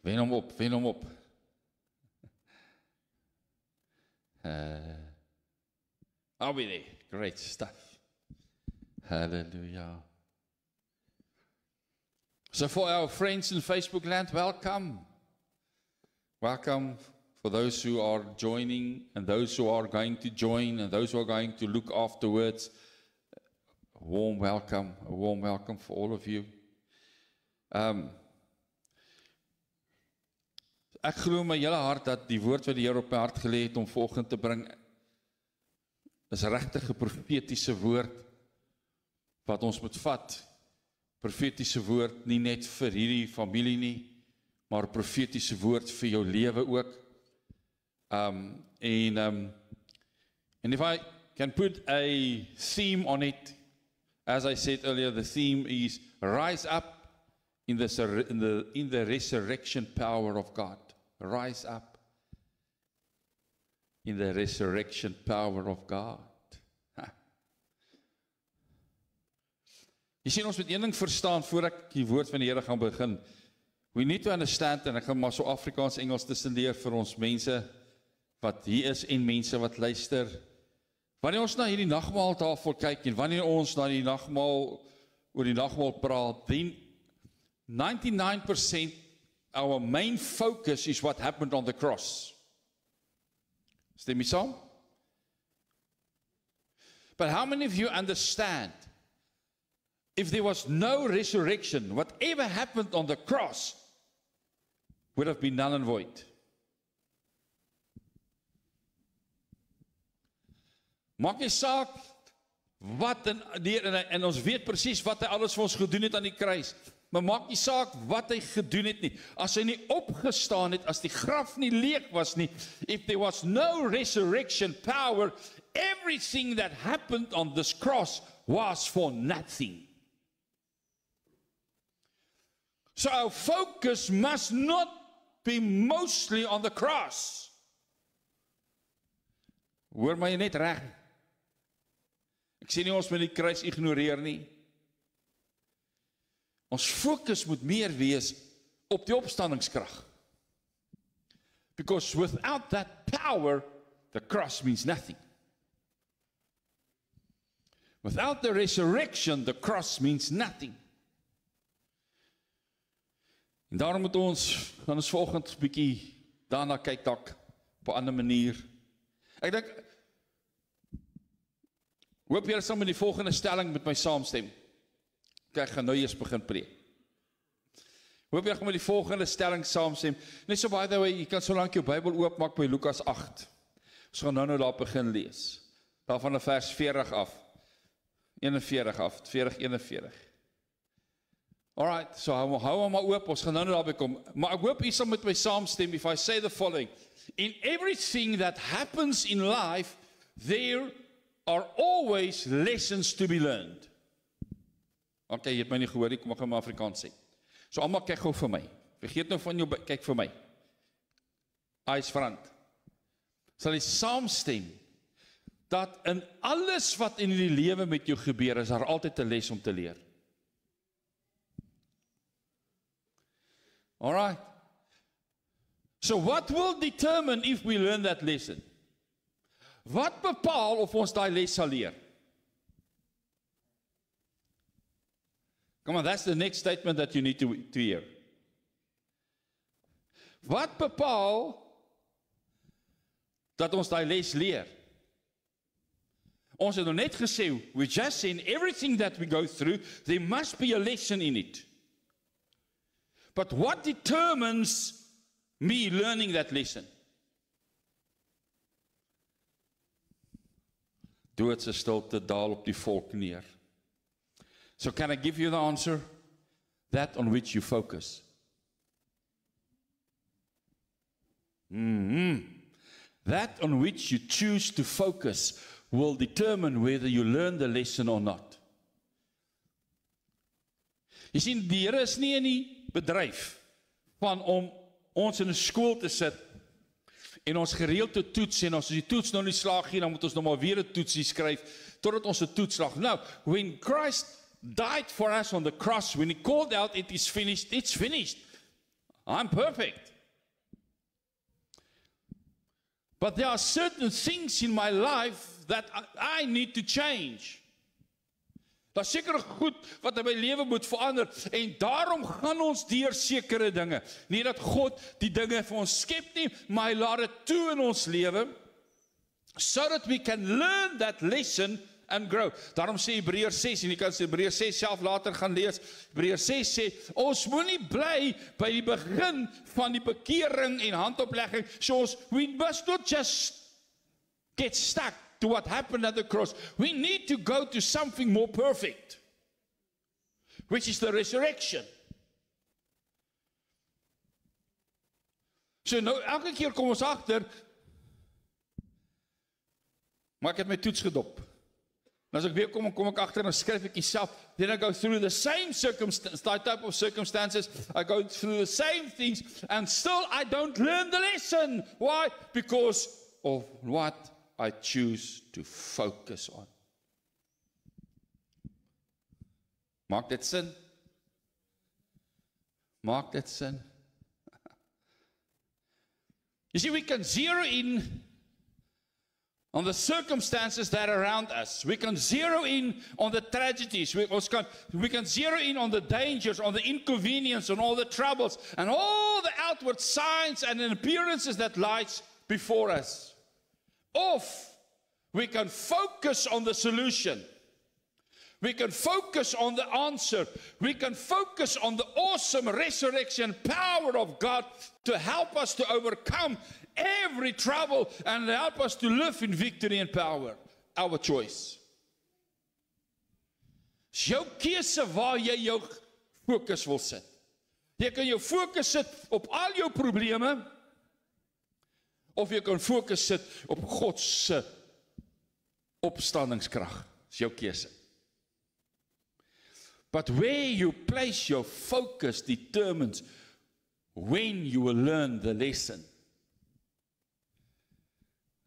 Wen hom op, wen hom op. I'll be there. Great stuff. Hallelujah. So for our friends in Facebook land, welcome. Welcome for those who are joining and those who are going to join and those who are going to look afterwards. A warm welcome for all of you. Ek glo my hele hart dat die woord wat die Here op my hart gelê het om vanoggend te bring is regtig 'n profetiese woord wat ons moet vat. Profetiese woord nie net vir hierdie familie nie, maar 'n profetiese woord vir jou lewe ook. And if I can put a theme on it, as I said earlier, the theme is rise up in the resurrection power of God. Rise up in the resurrection power of God. Jy sien, ons moet een ding verstaan voor ek die woord van die Here gaan begin. We need to understand, en ek gaan maar so Afrikaans Engels tussen leer vir ons mense wat hier is en mense wat luister. Wanneer ons na hierdie nagmaaltafel kyk en wanneer ons na die nagmaal oor die nagmaal praat, then 99% our main focus is what happened on the cross. Stem jy saam? But how many of you understand, if there was no resurrection, whatever happened on the cross would have been null and void? Maak nie saak wat en ons weet presies wat hy alles vir ons gedoen het aan die kruis. Maar maak nie saak wat hy gedoen het nie. As hy nie opgestaan het, as die graf nie leeg was nie, if there was no resurrection power, everything that happened on this cross was for nothing. So our focus must not be mostly on the cross. Hoor my net reg. Ek sê nie ons moet die kruis ignoreer nie. Ons fokus moet meer wees op die opstandingskrag. Because without that power, the cross means nothing. Without the resurrection, the cross means nothing. En daarom moet ons vanoggend 'n bietjie daarna kyk dalk op 'n ander manier. Ek dink hoop julle sal met die volgende stelling met my saamstem. Ek gaan nou eers begin preek. Hoop julle gaan met die volgende stelling saamstem. Net so by the way, jy kan so lank jou Bybel oopmaak by Lukas 8. Ons gaan nou daar begin lees. Daarvan vers 40 af. 41 af, 41. Alright, so hou hom maar oop, ons gaan nou daarby kom. Maar ek hoop jy sal met my saamstem if I say the following. In everything that happens in life, there are always lessons to be learned. Okay, jy het my nie gehoor nie, kom ek gaan my Afrikaans sê. So almal kyk gou vir my. Vergeet nou van jou, kyk vir my. Eyes front. Sal jy saamstem dat in alles wat in die lewe met jou gebeur, is daar altyd 'n les om te leer. Alright. So what will determine if we learn that lesson? Wat bepaal of ons daai les sal leer? Come on, that's the next statement that you need to hear. Wat bepaal dat ons daai les leer? Ons het nou net gesê, we just say in everything that we go through, there must be a lesson in it. But what determines me learning that lesson? Doodse stilte daal op die volk neer. So can I give you the answer? That on which you focus. That on which you choose to focus will determine whether you learn the lesson or not. Jy sien, die Here is nie in die bedryf van om ons in 'n skool te sit en ons gereeld te toets en as die toets nou nie slaag nie, dan moet ons nog maar weer 'n toetsie skryf totdat ons 'n toets slaag. Now, when Christ died for us on the cross, when he called out, it is finished, it's finished. I'm perfect. But there are certain things in my life that I need to change. Daar sekere goed wat in my lewe moet verander en daarom gaan ons deur sekere dinge. Nie dat God die dinge vir ons skep nie, maar hy laat dit toe in ons lewe so that we can learn that lesson and grow. Daarom sê Hebreërs 6 en jy kan Hebreërs 6 self later gaan lees. Hebreërs 6 sê ons moenie bly by die begin van die bekering en handoplegging. So we must not just get stuck to what happened at the cross. We need to go to something more perfect, which is the resurrection. So nou, elke keer kom ons agter, maar ek het my toets gedop. En as ek weer kom ek agter en dan skryf ek self, then I go through the same type of circumstances, I go through the same things, and still I don't learn the lesson. Why? Because of what I choose to focus on. Maak dit sin? Maak dit sin? You see, we can zero in on the circumstances that are around us. We can zero in on the tragedies. We can zero in on the dangers, on the inconvenience, on all the troubles, and all the outward signs and appearances that lies before us. Or we can focus on the solution. We can focus on the answer. We can focus on the awesome resurrection power of God to help us to overcome every trouble and help us to live in victory and power. Our choice. Dis jou keuse waar jy jou fokus wil sit. Jy kan jou fokus sit op al jou probleme, of jy kan fokus sit op God se opstandingskrag. Dis jou keuse. But where you place your focus determines when you will learn the lesson.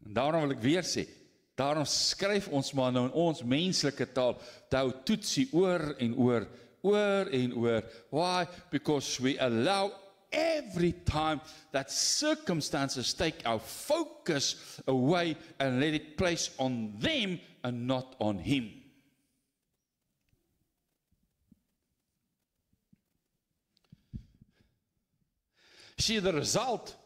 En daarom wil ek weer sê, daarom skryf ons maar nou in ons menslike taal, hou toetsie oor en oor, oor en oor. Why? Because we allow every time that circumstances take our focus away and let it place on them and not on Him. See, the result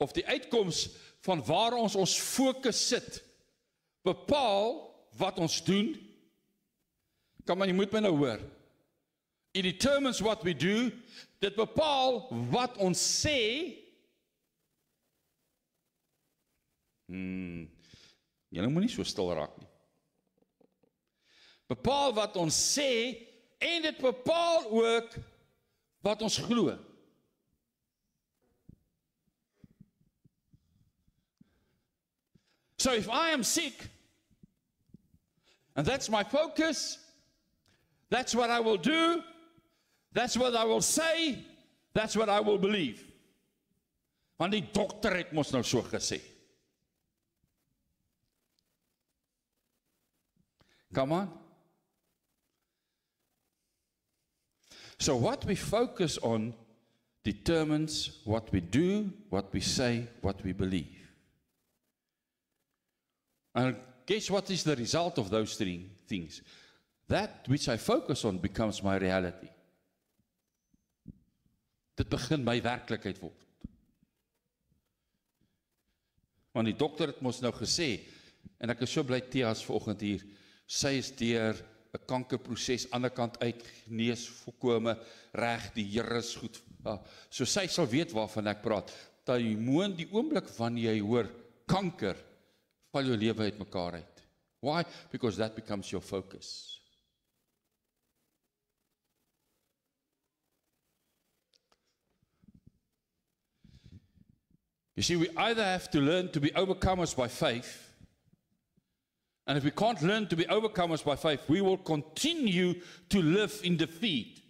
of die uitkoms van waar ons fokus sit, bepaal wat ons doen. Kom maar, jy moet my nou hoor. It determines what we do. Dit bepaal wat ons sê. Julle moet nie so stil raak nie. Bepaal wat ons sê en dit bepaal ook wat ons glo. So if I am sick, and that's my focus, that's what I will do, that's what I will say, that's what I will believe. Want die dokter het mos nou so gesê. Come on. So what we focus on determines what we do, what we say, what we believe. And guess what is the result of those three things? That which I focus on becomes my reality. Dit begin my werklikheid word. Want die dokter het mos nou gesê, en ek is so bly Theas vanoggend hier, sy is deur 'n kankerproses, ander kant uit, genees volkome reg, die Here is goed. So sy sal weet waarvan ek praat. Dat die oomblik wanneer jy hoor kanker, val jou lewe uit mekaar uit. Why? Because that becomes your focus. You see, we either have to learn to be overcomers by faith, and if we can't learn to be overcomers by faith, we will continue to live in defeat.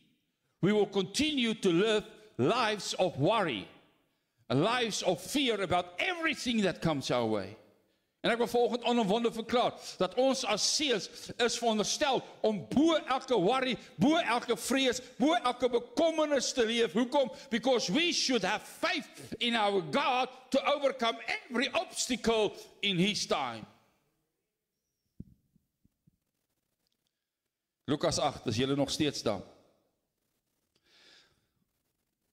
We will continue to live lives of worry, lives of fear about everything that comes our way. En ek wil vanoggend onomwonde verklaar, dat ons as seels is veronderstel om bo elke worry, bo elke vrees, bo elke bekommernis te leef. Hoekom? Because we should have faith in our God to overcome every obstacle in His time. Lukas 8, is julle nog steeds daar?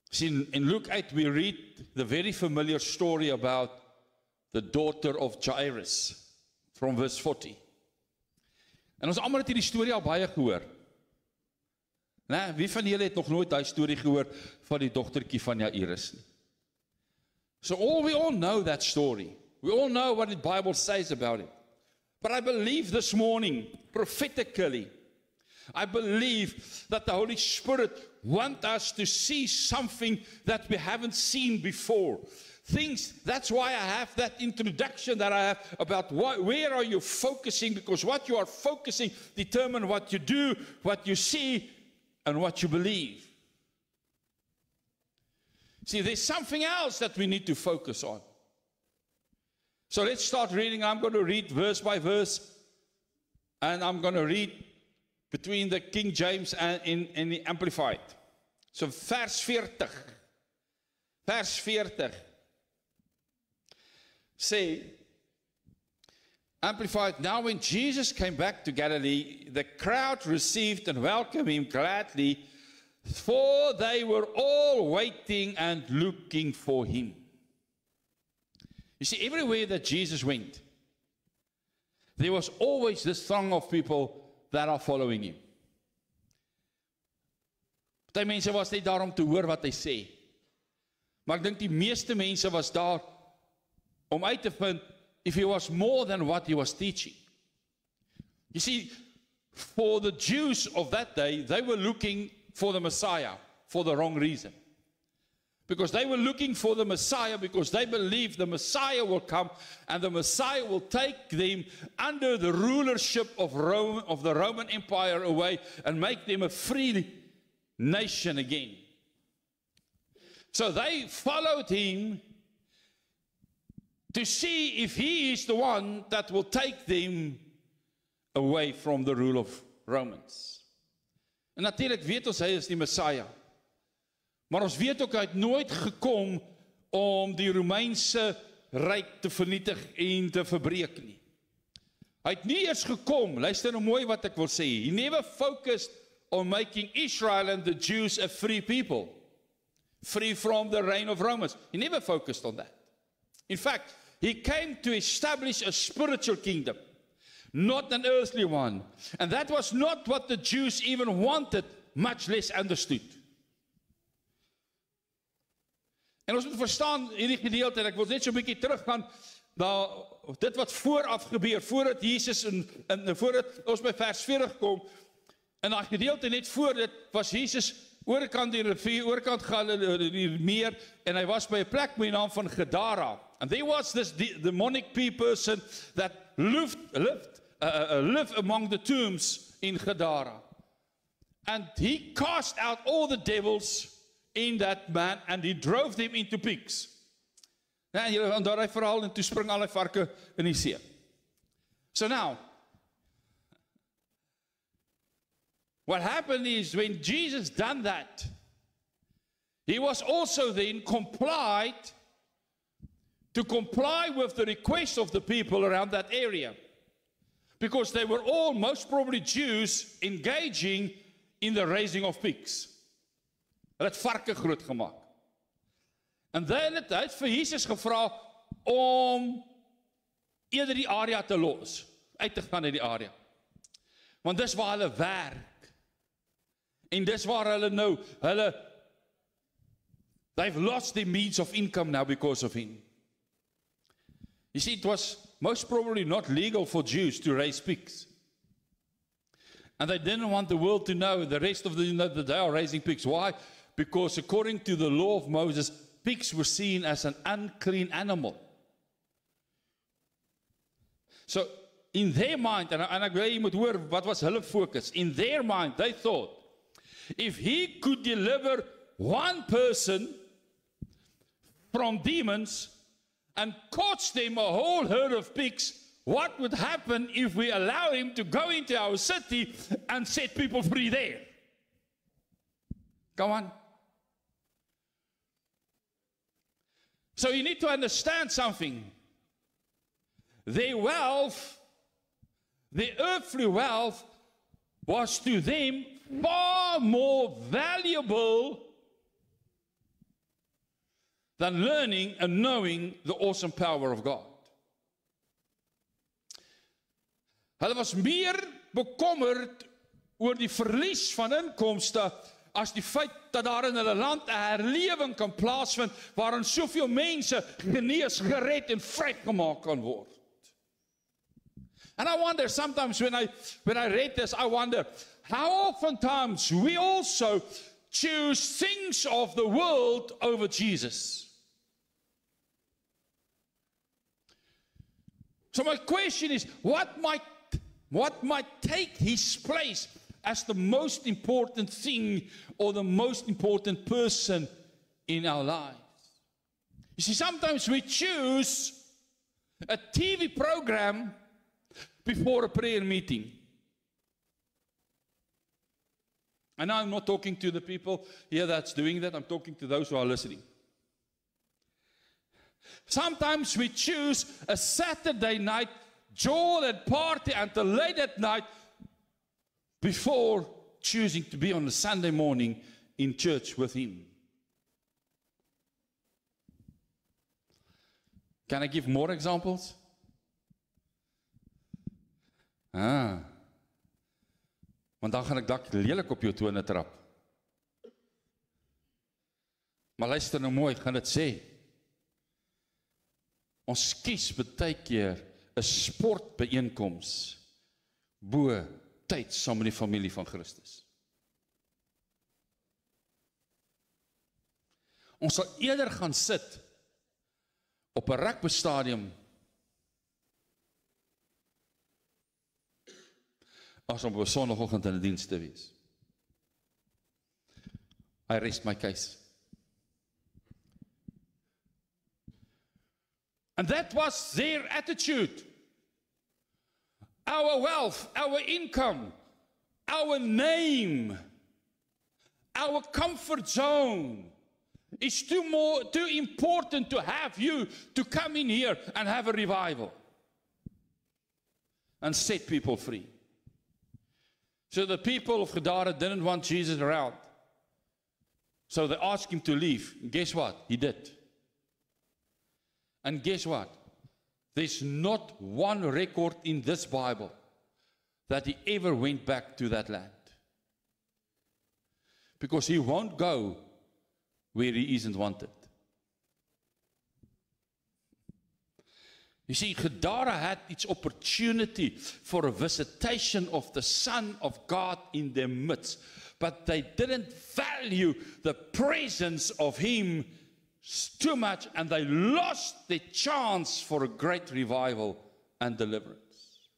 See, in Luke 8 we read the very familiar story about the daughter of Jairus, from verse 40. En ons almal het hierdie storie al baie gehoor. Nee, wie van julle het nog nooit daai storie gehoor van die dogtertjie van Jairus nie? So we all know that story. We all know what the Bible says about it. But I believe this morning, prophetically, I believe that the Holy Spirit wants us to see something that we haven't seen before. Things, that's why I have that introduction that I have about where are you focusing, because what you are focusing determines what you do, what you see, and what you believe. See, there's something else that we need to focus on. So let's start reading. I'm going to read verse by verse, and I'm going to read between the King James and in the Amplified. So vers 40. Vers 40. Say, Amplified, now when Jesus came back to Galilee, the crowd received and welcomed him gladly, for they were all waiting and looking for him. You see, everywhere that Jesus went, there was always this throng of people that are following him. Party mense was net daar om te hoor wat hy sê. Maar ek dink die meeste mense was daar om uit te vind if he was more than what he was teaching. You see, for the Jews of that day, they were looking for the Messiah for the wrong reason. Because they were looking for the Messiah because they believed the Messiah will come and the Messiah will take them under the rulership of Rome, of the Roman Empire away and make them a free nation again. So they followed him to see if he is the one that will take them away from the rule of Romans. En natuurlijk weet ons, hy is die Messiah. Maar ons weet ook, hy het nooit gekom om die Romeinse ryk te vernietig en te verbreek nie. Hy het nie eers gekom, luister nou mooi wat ek wil sê, he never focused on making Israel and the Jews a free people, free from the reign of Romans. He never focused on that. In fact, he came to establish a spiritual kingdom, not an earthly one. And that was not what the Jews even wanted, much less understood. En ons moet verstaan hierdie gedeelte, en ek wil net so 'n bietjie teruggaan na dit wat vooraf gebeur, voordat Jesus voordat ons by vers 40 kom, en daai gedeelte net voor dit was Jesus oorkant die rivier, oorkant die meer, en hy was by 'n plek met die naam van Gadara. And there was this demonic person that lived among the tombs in Gadara. And he cast out all the devils in that man, and he drove them into pigs. Nou, julle van daai verhaal, en toe spring al die varke in die see. So now, what happened is, when Jesus done that, he was also then to comply with the request of the people around that area. Because they were all, most probably Jews, engaging in the raising of pigs. Hulle het varke groot gemaak. En hy het vir Jesus gevra om eerder die area te los, uit te gaan uit die area. Want dis waar hulle werk. En dis waar hulle nou, they've lost their means of income now because of him. You see, it was most probably not legal for Jews to raise pigs. And they didn't want the world to know, the rest of that they are raising pigs. Why? Because according to the law of Moses, pigs were seen as an unclean animal. So, in their mind, en ek wil jy moet hoor, wat was hulle focus? In their mind, they thought, if he could deliver one person from demons, and catch them a whole herd of pigs, what would happen if we allow him to go into our city and set people free there? Come on. So you need to understand something. Their wealth, their earthly wealth, was to them far more valuable than learning and knowing the awesome power of God. Hulle was meer bekommerd oor die verlies van inkomste as die feit dat daar in hulle land 'n herlewing kan plaasvind waarin soveel mense genees, gered en vrygemaak kan word. And I wonder sometimes when I read this, I wonder how oftentimes we also choose things of the world over Jesus. So my question is, what might take his place as the most important thing or the most important person in our lives? You see, sometimes we choose a TV program before a prayer meeting. And I'm not talking to the people here that's doing that. I'm talking to those who are listening. Sometimes we choose a Saturday night jol and party until late at night before choosing to be on a Sunday morning in church with him. Can I give more examples? Want dan gaan ek dalk lelik op jou tone trap. Maar luister nou mooi, ek gaan dit sê. Ons kies baie keer 'n sportbyeenkoms bo tyd saam met die familie van Christus. Ons sal eerder gaan sit op 'n rugbystadium as om op 'n Sondagoggend in 'n diens te wees. I rest my case. And that was their attitude. Our wealth, our income, our name, our comfort zone is too important to have you to come in here and have a revival and set people free. So the people of Gadara didn't want Jesus around. So they asked him to leave. And guess what? He did. And guess what? There's not one record in this Bible that he ever went back to that land. Because he won't go where he isn't wanted. You see, Gadara had its opportunity for a visitation of the Son of God in their midst. But they didn't value the presence of him too much, and they lost their chance for a great revival and deliverance.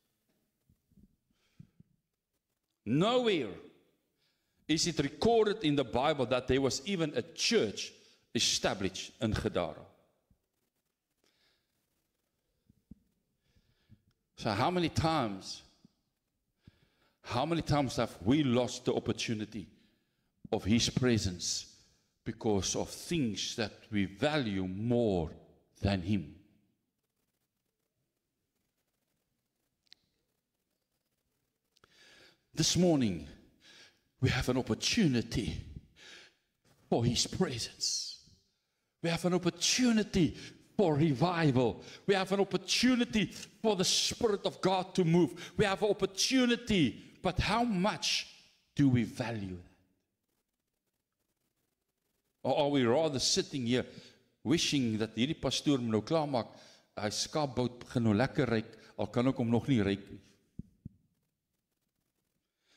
Nowhere is it recorded in the Bible that there was even a church established in Gadara. So how many times have we lost the opportunity of his presence because of things that we value more than him? This morning, we have an opportunity for his presence. We have an opportunity for revival. We have an opportunity for the Spirit of God to move. We have an opportunity, but how much do we value that? Or are we rather sitting here wishing that hierdie pastoor moet nou klaarmaak, hy skaapbout begin nou lekker ryk, al kan ek hom nog nie ryk nie.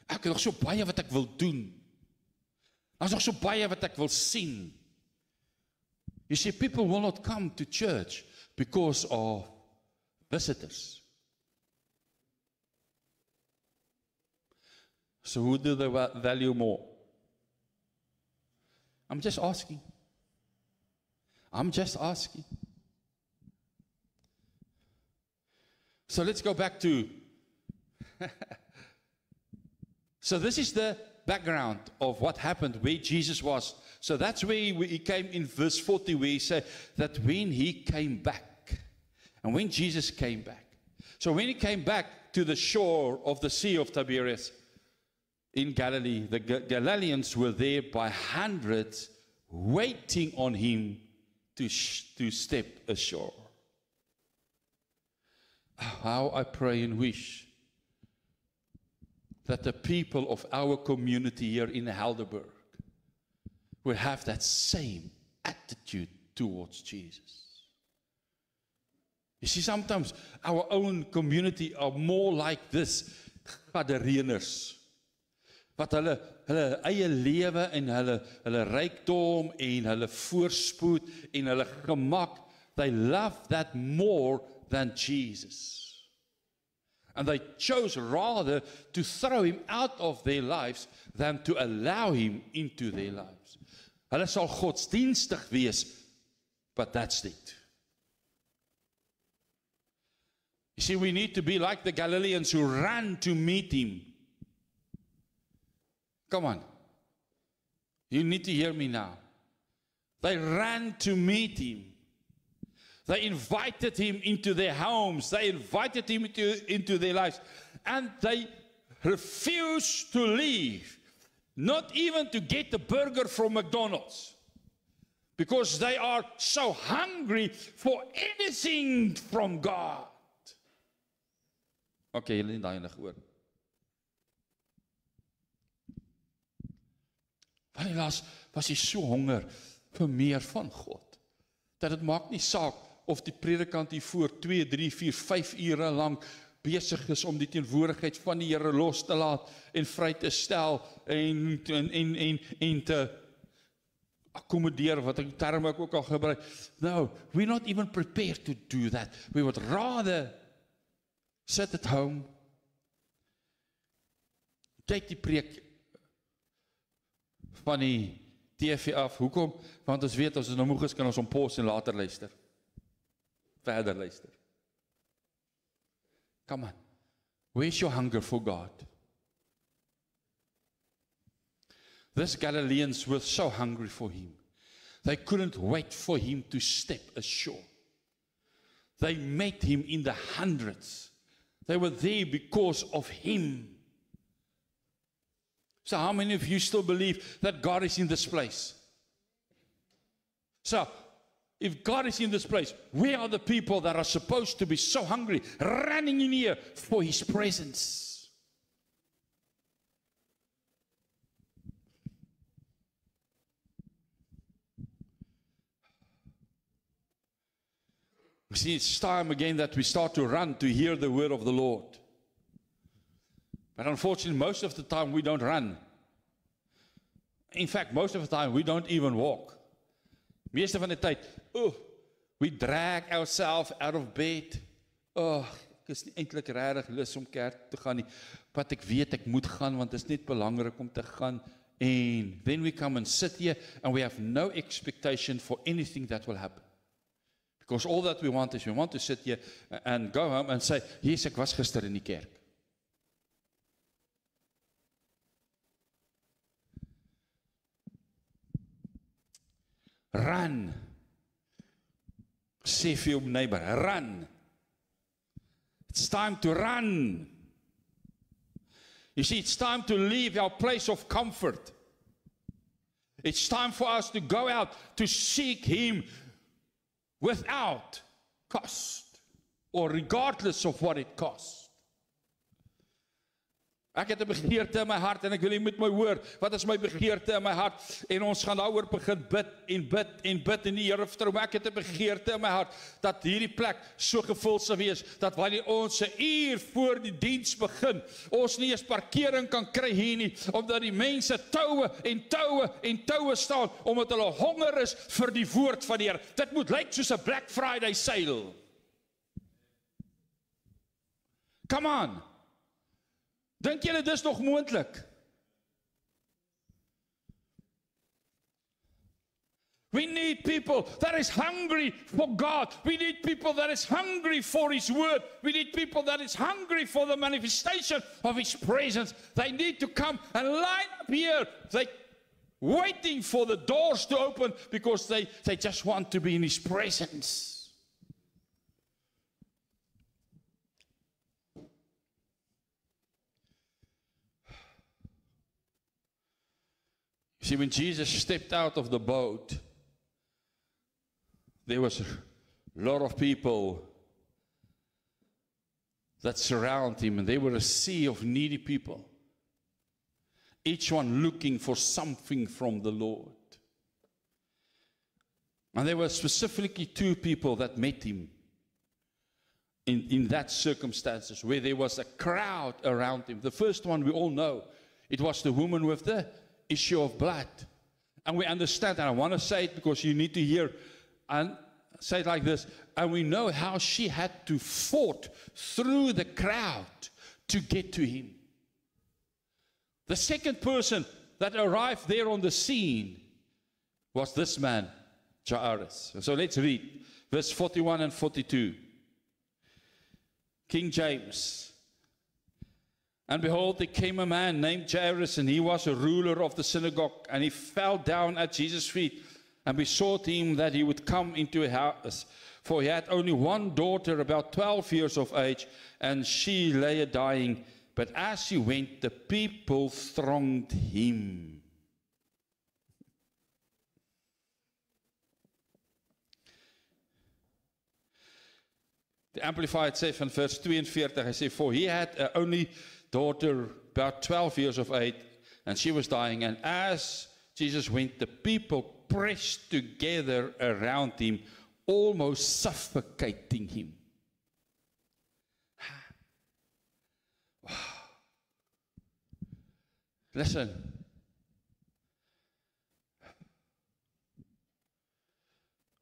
Ek het nog so baie wat ek wil doen. Daar's nog so baie wat ek wil sien. You see, people will not come to church because of visitors. So who do they value more? I'm just asking. So let's go back to, so this is the background of what happened, where Jesus was. So that's where he came in verse 40, where he said that when he came back, and when Jesus came back, so when he came back to the shore of the Sea of Tiberias in Galilee, the Galileans were there by hundreds waiting on him to step ashore. How I pray and wish that the people of our community here in Helderberg will have that same attitude towards Jesus. You see, sometimes our own community are more like this, Gadareeners, wat hulle eie lewe en hulle rykdom en hulle voorspoed en hulle gemak, they love that more than Jesus. And they chose rather to throw him out of their lives than to allow him into their lives. Hulle sal godsdienstig wees, but that's it. You see, we need to be like the Galileans who ran to meet him. Come on. You need to hear me now. They ran to meet him. They invited him into their homes. They invited him into their lives. And they refused to leave. Not even to get a burger from McDonald's. Because they are so hungry for anything from God. Okay, julle het daai ene gehoor. Want helaas was hy so honger vir meer van God, dat het maak nie saak of die predikant hier voor 2, 3, 4, 5 ure lang besig is om die teenwoordigheid van die Here los te laat en vry te stel en te akkommodeer, wat ek term ek ook al gebruik. No, we're not even prepared to do that. We would rather sit at home, kyk die preek van die TV af. Hoekom? Want ons weet, as ons nou moeg is, kan ons pause en later luister. Verder luister. Come on. Where's your hunger for God? These Galileans were so hungry for him. They couldn't wait for him to step ashore. They met him in the hundreds. They were there because of him. So how many of you still believe that God is in this place? So, if God is in this place, we are the people that are supposed to be so hungry, running in here for his presence. You see, it's time again that we start to run to hear the word of the Lord. But unfortunately, most of the time we don't run. In fact, most of the time we don't even walk. Meeste van die tyd, we drag ourselves out of bed. Ek is nie eintlik regtig lus om kerk te gaan nie. Wat ek weet ek moet gaan, want dit is net belangrik om te gaan. And then we come and sit here and we have no expectation for anything that will happen. Because all that we want is, we want to sit here and go home and say, yes, ek was gister in die kerk. Run. Sê vir jou neighbor, run. It's time to run. You see, it's time to leave our place of comfort. It's time for us to go out to seek him without cost or regardless of what it costs. Ek het 'n begeerte in my hart en ek wil jy moet my hoor. Wat is my begeerte in my hart? En ons gaan daaroor begin bid en bid en bid en die Here vertrou. Ek het 'n begeerte in my hart dat hierdie plek so gevul sal wees dat wanneer ons 'n uur voor die diens begin, ons nie eens parkering kan kry hier nie, omdat die mense toue en toue en toue staan omdat hulle honger is vir die woord van die Here. Dit moet lyk soos 'n Black Friday sale. Come on. Dink julle dis nog moontlik? We need people that is hungry for God. We need people that is hungry for His word. We need people that is hungry for the manifestation of His presence. They need to come and line up here. They waiting for the doors to open because they just want to be in His presence. See, when Jesus stepped out of the boat, there was a lot of people that surround Him, and they were a sea of needy people, each one looking for something from the Lord. And there were specifically two people that met Him in that circumstances, where there was a crowd around Him. The first one we all know, it was the woman with the issue of blood. And we understand, and I want to say it because you need to hear, and say it like this, and we know how she had to fought through the crowd to get to Him. The second person that arrived there on the scene was this man, Jairus. So let's read verse 41 and 42. King James. And behold, there came a man named Jairus, and he was a ruler of the synagogue, and he fell down at Jesus' feet and besought Him that He would come into a house. For he had only one daughter, about 12 years of age, and she lay dying. But as he went, the people thronged Him. The Amplified says in verse 42, I say, for he had an only daughter, about 12 years of age, and she was dying. And as Jesus went, the people pressed together around Him, almost suffocating Him. Wow. Listen.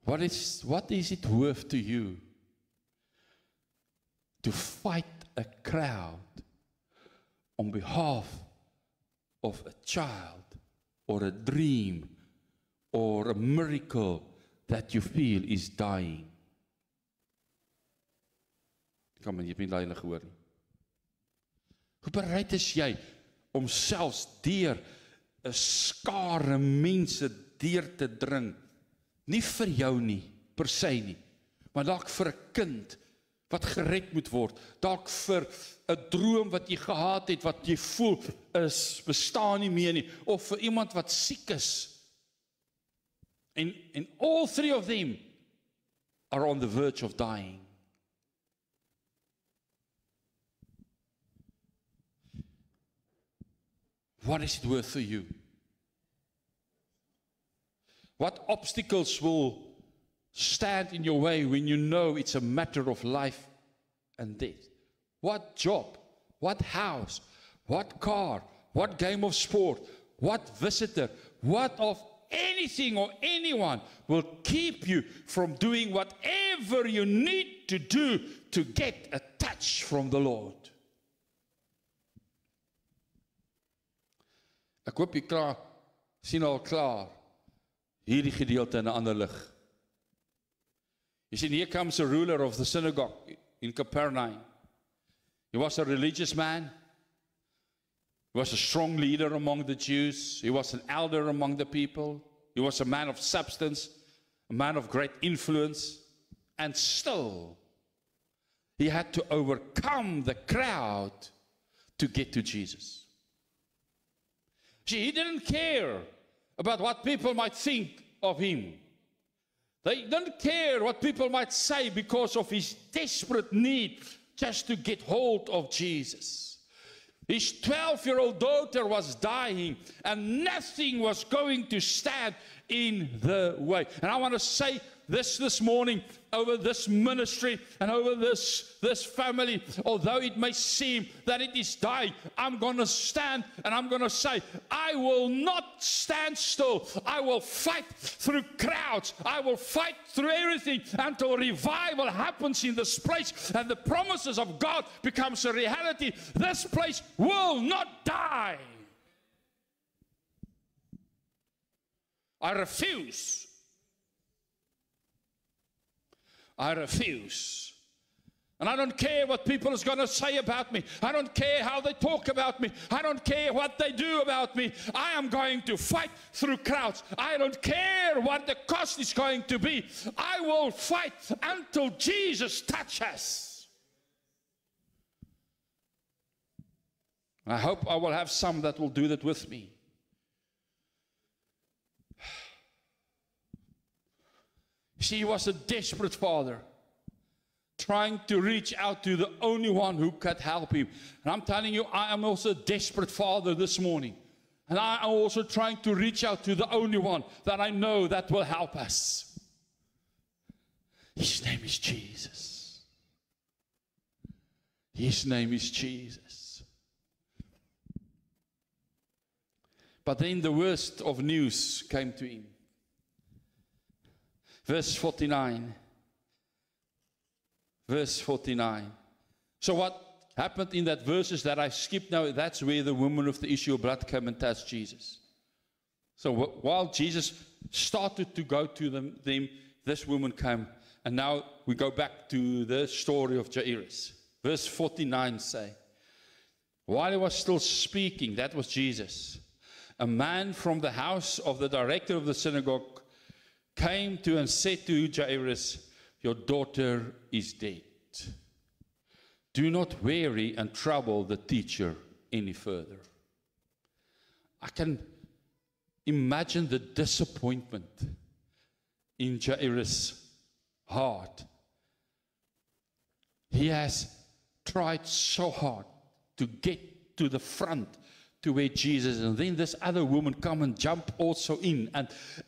What is it worth to you to fight a crowd on behalf of a child or a dream or a miracle that you feel is dying? Kom jy het nie duidelik gehoor nie. Hoe bereid is jy om selfs deur 'n skare mense deur te dring? Nie vir jou nie, per se nie, maar dalk vir 'n kind wat gered moet word, dalk vir 'n droom wat jy gehad het, wat jy voel is bestaan nie meer nie, of vir iemand wat siek is. And all three of them are on the verge of dying. What is it worth for you? What obstacles will stand in your way when you know it's a matter of life and death? What job? What house? What car? What game of sport? What visitor? What of anything or anyone will keep you from doing whatever you need to do to get a touch from the Lord? Ek hoop jy sien al klaar hierdie gedeelte in 'n ander lig. You see, here comes a ruler of the synagogue in Capernaum. He was a religious man. He was a strong leader among the Jews. He was an elder among the people. He was a man of substance, a man of great influence. And still, he had to overcome the crowd to get to Jesus. See, he didn't care about what people might think of him. They didn't care what people might say because of his desperate need just to get hold of Jesus. His 12-year-old daughter was dying, and nothing was going to stand in the way. And I want to say this morning over this ministry and over this family, although it may seem that it is dying, I'm going to stand and I'm going to say, I will not stand still. I will fight through crowds. I will fight through everything until revival happens in this place and the promises of God becomes a reality. This place will not die. I refuse I refuse. And I don't care what people is going to say about me. I don't care how they talk about me. I don't care what they do about me. I am going to fight through crowds. I don't care what the cost is going to be. I will fight until Jesus touches. I hope I will have some that will do that with me. She was a desperate father, trying to reach out to the only one who could help him. And I'm telling you, I am also a desperate father this morning. And I am also trying to reach out to the only one that I know that will help us. His name is Jesus. His name is Jesus. But then the worst of news came to him. Verse 49. Verse 49. So what happened in that verses that I skipped now, that's where the woman with the issue of blood came and touched Jesus. So while Jesus started to go to them, this woman came. And now we go back to the story of Jairus. Verse 49 say, while he was still speaking, that was Jesus, a man from the house of the director of the synagogue came to and said to Jairus, your daughter is dead. Do not weary and trouble the teacher any further. I can imagine the disappointment in Jairus' heart. He has tried so hard to get to the front to where Jesus, and then this other woman come and jump also in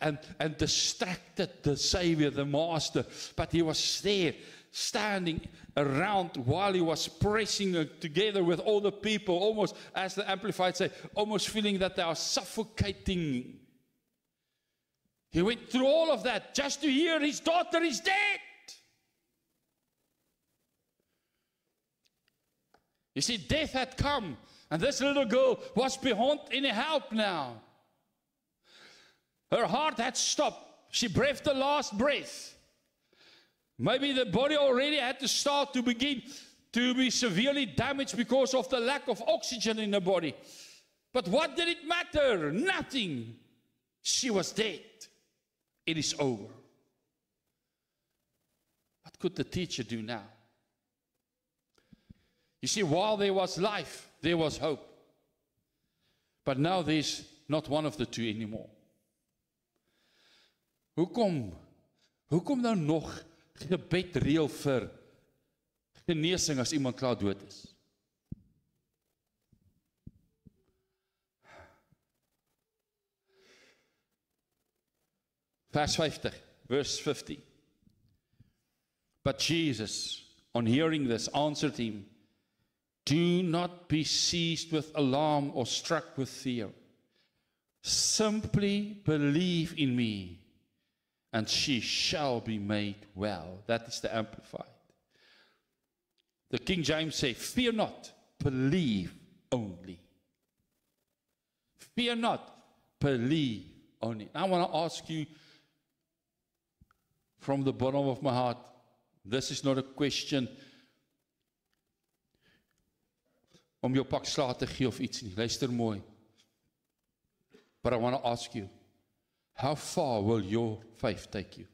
and distracted the Savior, the Master. But he was there, standing around while he was pressing together with all the people, almost, as the Amplified say, almost feeling that they are suffocating. He went through all of that just to hear his daughter is dead. You see, death had come. And this little girl was beyond any help now. Her heart had stopped. She breathed the last breath. Maybe the body already had to start to begin to be severely damaged because of the lack of oxygen in the body. But what did it matter? Nothing. She was dead. It is over. What could the teacher do now? You see, while there was life, there was hope. But now there's not one of the two anymore. Hoekom nou nog gebed reël vir genesing as iemand klaar dood is? Vers 50, verse 50. But Jesus, on hearing this, answered him, do not be seized with alarm or struck with fear. Simply believe in me, and she shall be made well. That is the Amplified. The King James says, fear not, believe only. Fear not, believe only. I want to ask you from the bottom of my heart, this is not a question om jou pak slaag te gee of iets nie. Luister mooi. But I want to ask you, how far will your faith take you?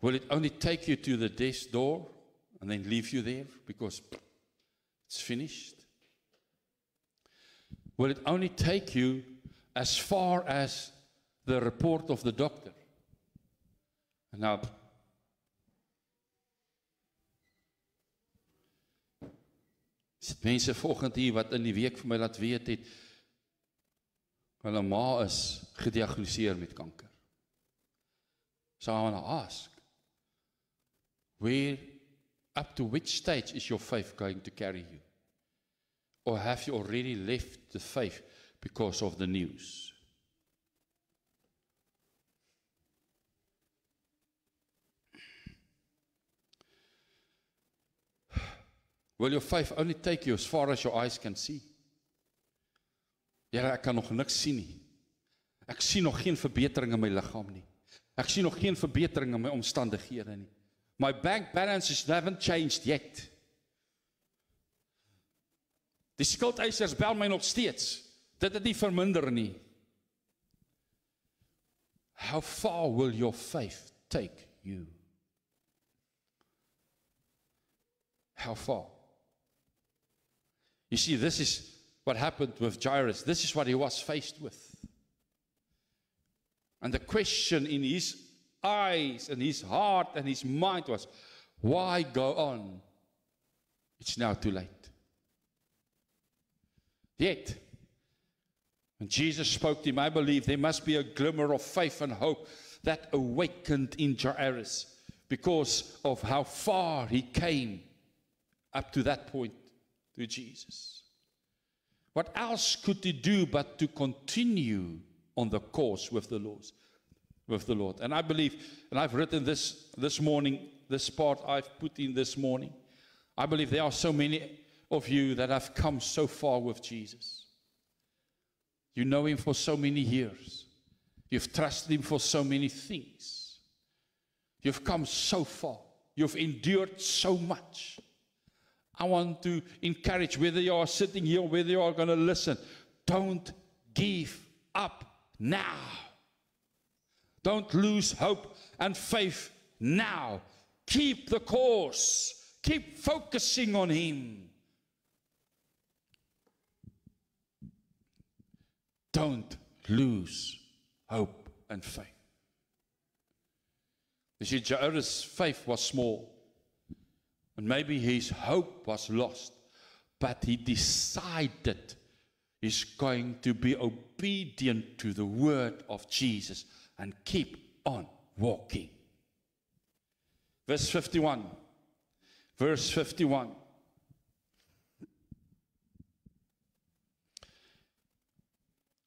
Will it only take you to the death's door and then leave you there because it's finished? Will it only take you as far as the report of the doctor? And now, mense vanoggend hier wat in die week vir my laat weet het, hulle ma is gediagnoseer met kanker. So I want to ask, up to which stage is your faith going to carry you? Or have you already left the faith because of the news? Will your faith only take you as far as your eyes can see? Here, ek kan nog niks sien nie. Ek sien nog geen verbetering in my liggaam nie. Ek sien nog geen verbetering in my omstandighede nie. My bank balances haven't changed yet. Die skuldeisers bel my nog steeds. Dit het nie verminder nie. How far will your faith take you? How far? You see, this is what happened with Jairus. This is what he was faced with. And the question in his eyes and his heart and his mind was, why go on? It's now too late. Yet, when Jesus spoke to him, I believe there must be a glimmer of faith and hope that awakened in Jairus because of how far he came up to that point to Jesus. What else could he do but to continue on the course with the Lord? And I believe, and I've written this morning, this part I've put in this morning, I believe there are so many of you that have come so far with Jesus. You know him for so many years. You've trusted him for so many things. You've come so far. You've endured so much. I want to encourage, whether you are sitting here or whether you are going to listen, don't give up now. Don't lose hope and faith now. Keep the course. Keep focusing on him. Don't lose hope and faith. You see, Jairus' faith was small. And maybe his hope was lost. But he decided he's going to be obedient to the word of Jesus and keep on walking. Verse 51. Verse 51.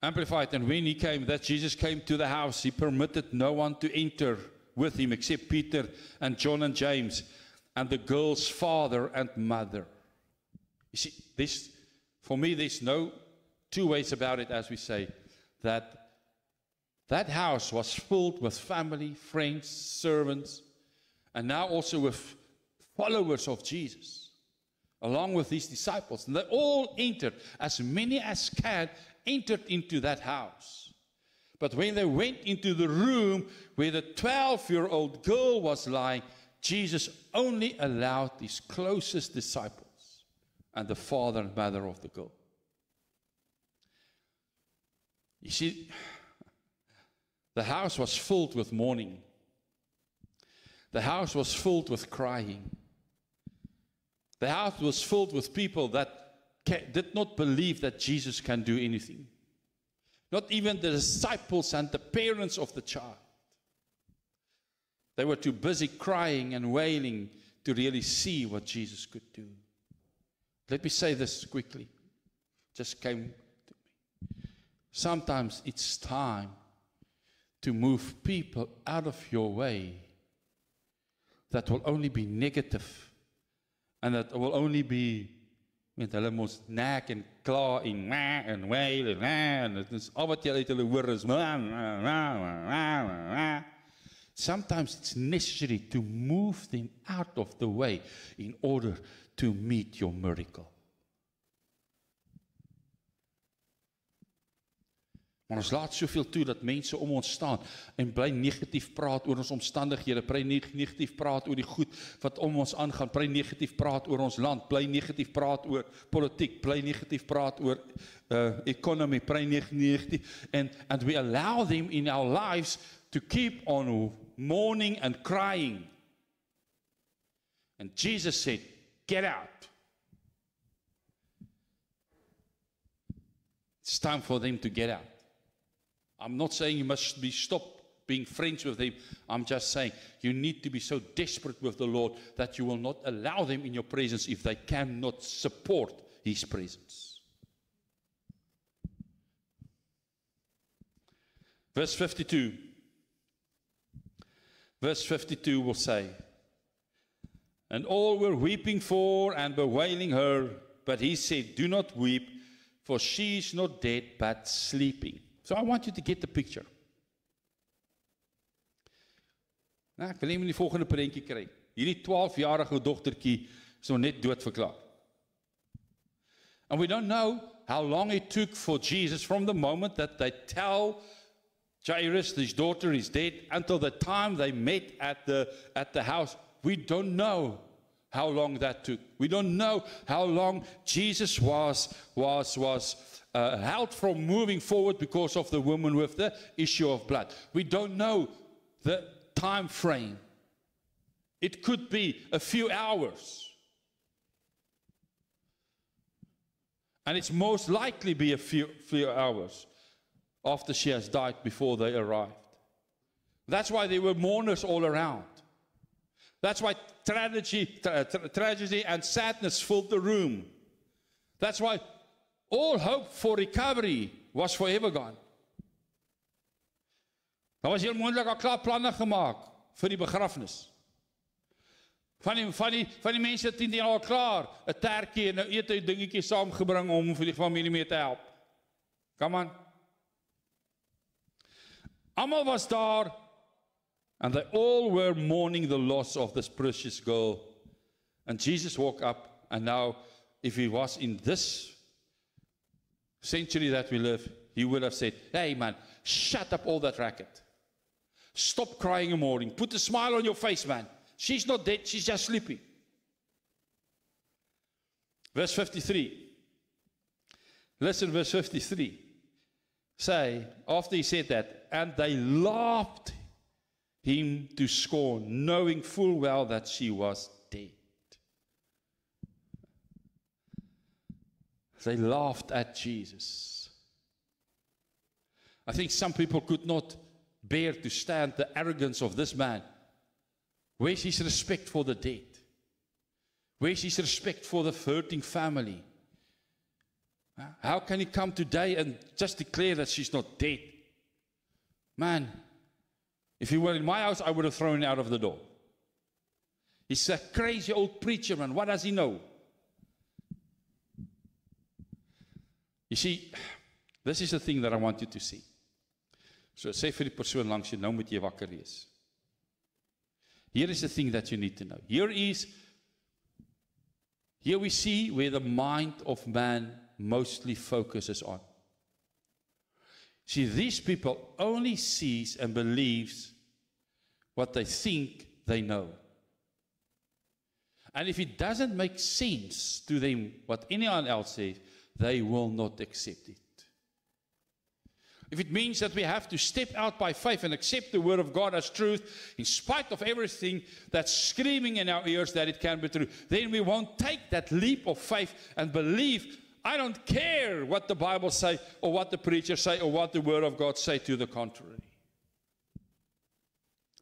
Amplified, and when he came, that Jesus came to the house, he permitted no one to enter with him except Peter and John and James and the girl's father and mother. You see, this, for me, there's no two ways about it, as we say, that house was filled with family, friends, servants, and now also with followers of Jesus, along with his disciples. And they all entered, as many as can, entered into that house. But when they went into the room where the 12-year-old girl was lying, Jesus only allowed his closest disciples and the father and mother of the girl. You see, the house was filled with mourning. The house was filled with crying. The house was filled with people that did not believe that Jesus can do anything. Not even the disciples and the parents of the child. They were too busy crying and wailing to really see what Jesus could do. Let me say this quickly. Just came to me. Sometimes it's time to move people out of your way that will only be negative and that will only be met hulle mos nek en kla en wail en dit is al wat jy uit hulle hoor is. Sometimes it's necessary to move them out of the way in order to meet your miracle. Maar ons laat soveel toe dat mense om ons staan en bly negatief praat oor ons omstandighede, bly negatief praat oor die goed wat om ons aangaan, bly negatief praat oor ons land, bly negatief praat oor politiek, bly negatief praat oor economy, bly negatief, and we allow them in our lives to keep on mourning and crying. And Jesus said, get out. It's time for them to get out. I'm not saying you must stop being friends with them. I'm just saying you need to be so desperate with the Lord that you will not allow them in your presence if they cannot support his presence. Verse 52. Verse 52 will say, and all were weeping for and bewailing her, but he said, do not weep, for she is not dead, but sleeping. So I want you to get the picture. Nou, ek wil net die volgende prentjie kry. Hierdie 12-jarige dogtertjie is nog net dood verklaar. And we don't know how long it took for Jesus from the moment that they tell Jairus, his daughter is dead, until the time they met at the house. We don't know how long that took. We don't know how long Jesus was held from moving forward because of the woman with the issue of blood. We don't know the time frame. It could be a few hours. And it's most likely be a few hours after she has died before they arrived. That's why there were mourners all around. That's why tragedy and sadness filled the room. That's why all hope for recovery was forever gone. Daar was heel moontlik al klaar planne gemaak vir die begrafnis. Van die mense het nie al klaar 'n tertjie en 'n ete dingetjie saamgebring om vir die familie mee te help. Come on. Almal was daar, and they all were mourning the loss of this precious girl. And Jesus walked up, and now, if he was in this century that we live, he would have said, hey man, shut up all that racket. Stop crying and mourning. Put a smile on your face, man. She's not dead, she's just sleeping. Verse 53. Listen, verse 53. Say, after he said that, and they laughed him to scorn, knowing full well that she was dead. They laughed at Jesus. I think some people could not bear to stand the arrogance of this man. Where's his respect for the dead? Where's his respect for the hurting family? How can he come today and just declare that she's not dead? Man, if he were in my house, I would have thrown him out of the door. He's a crazy old preacher, man. What does he know? You see, this is the thing that I want you to see. So sê vir die persoon langs jou, nou moet jy wakker wees. Here is the thing that you need to know. Here we see where the mind of man mostly focuses on. See, these people only sees and believes what they think they know. And if it doesn't make sense to them what anyone else says, they will not accept it. If it means that we have to step out by faith and accept the word of God as truth, in spite of everything that's screaming in our ears that it can be true, then we won't take that leap of faith and believe, I don't care what the Bible say, or what the preacher say, or what the word of God say to the contrary.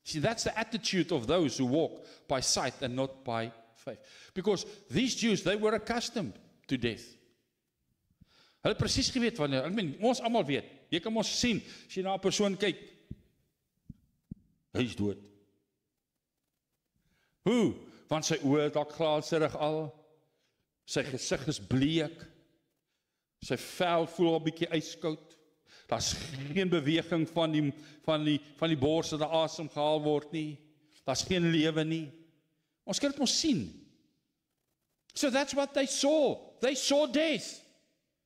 See, that's the attitude of those who walk by sight and not by faith. Because these Jews, they were accustomed to death. Hulle het presies geweet wanneer, ons almal weet, jy kan ons sien, as jy na 'n persoon kyk, hy is dood. Hoe? Want sy oë het al glaserig al, sy gesig is bleek, sy vel voel al bietjie ijskoud, daar's geen beweging van die bors dat daar asem gehaal word nie, daar's geen lewe nie. Ons kan dit mos sien. So that's what they saw. They saw death.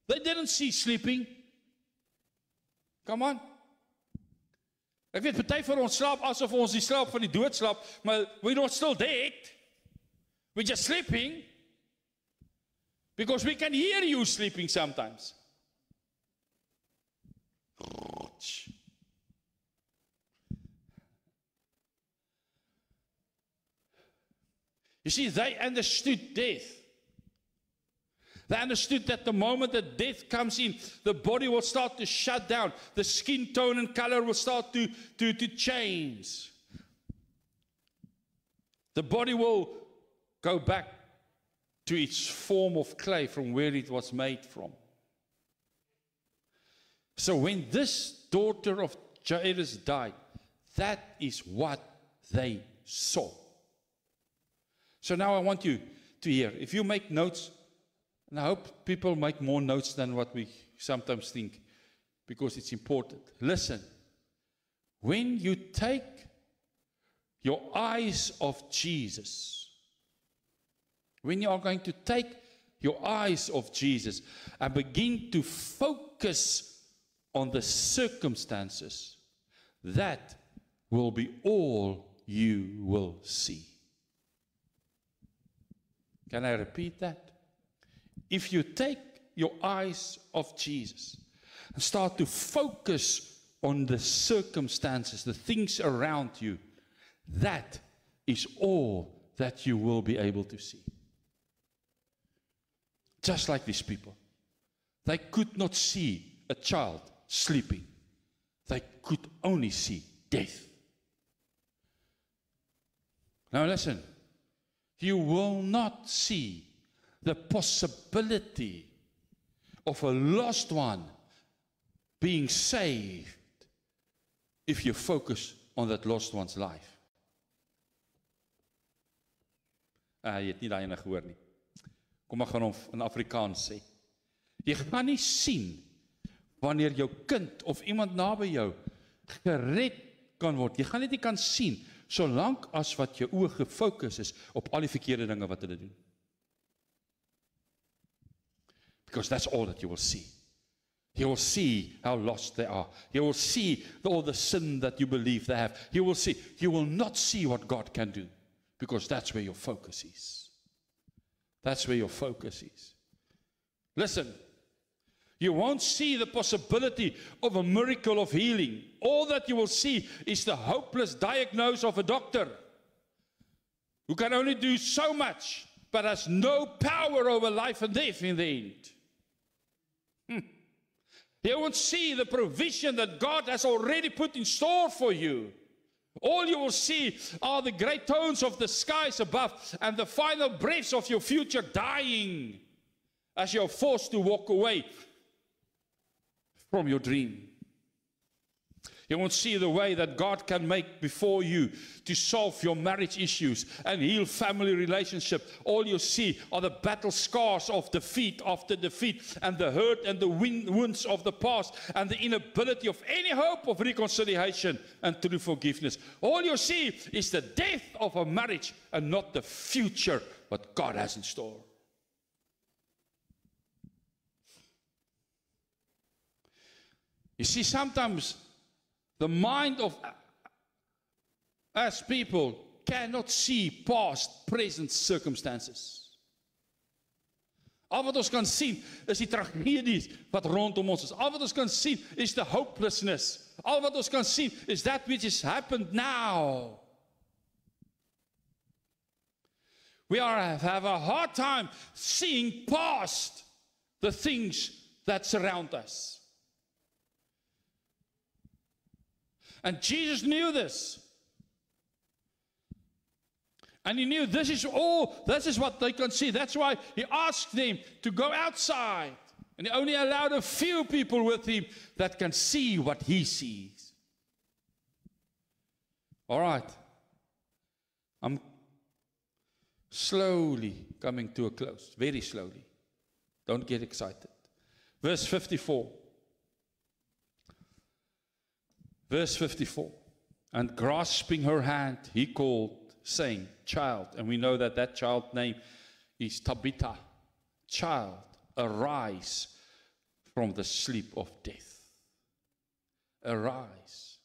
They didn't see sleeping. Come on. Ek weet, party van ons slaap asof ons die slaap van die dood slaap, maar we're not still dead. We're just sleeping. Because we can hear you sleeping sometimes. You see, they understood death. They understood that the moment that death comes in, the body will start to shut down. The skin tone and color will start to change. The body will go back to its form of clay from where it was made from. So when this daughter of Jairus died, that is what they saw. So now I want you to hear. If you make notes, and I hope people make more notes than what we sometimes think, because it's important. Listen, when you take your eyes off Jesus, when you are going to take your eyes off Jesus and begin to focus on the circumstances, that will be all you will see. Can I repeat that? If you take your eyes off Jesus and start to focus on the circumstances, the things around you, that is all that you will be able to see. Just like these people. They could not see a child sleeping. They could only see death. Now listen, you will not see the possibility of a lost one being saved if you focus on that lost one's life. Jy het nie daai ene gehoor nie. Kom ek gaan hom in Afrikaans sê. Jy gaan nie sien wanneer jou kind of iemand naby jou gered kan word. Jy gaan net nie kan sien solank as wat jou oë gefokus is op al die verkeerde dinge wat hulle doen. Because that's all that you will see. You will see how lost they are. You will see all the sin that you believe they have. You will see. You will not see what God can do. Because that's where your focus is. That's where your focus is. Listen, you won't see the possibility of a miracle of healing. All that you will see is the hopeless diagnosis of a doctor who can only do so much, but has no power over life and death in the end. You won't see the provision that God has already put in store for you. All you will see are the great tones of the skies above and the final breaths of your future dying as you're forced to walk away from your dream. You won't see the way that God can make before you to solve your marriage issues and heal family relationship. All you see are the battle scars of defeat after defeat and the hurt and the wounds of the past and the inability of any hope of reconciliation and true forgiveness. All you see is the death of a marriage and not the future what God has in store. You see, sometimes the mind of us people cannot see past present circumstances. Al wat ons kan sien is die tragedies wat rondom ons is. Al wat ons kan sien is the hopelessness. Al wat ons kan sien is that which has happened now. We have a hard time seeing past the things that surround us. And Jesus knew this. And he knew this is what they can see. That's why he asked them to go outside. And he only allowed a few people with him that can see what he sees. All right. I'm slowly coming to a close. Very slowly. Don't get excited. Verse 54. Verse 54, and grasping her hand, he called, saying, child, and we know that that child's name is Tabitha, child, arise from the sleep of death. Arise.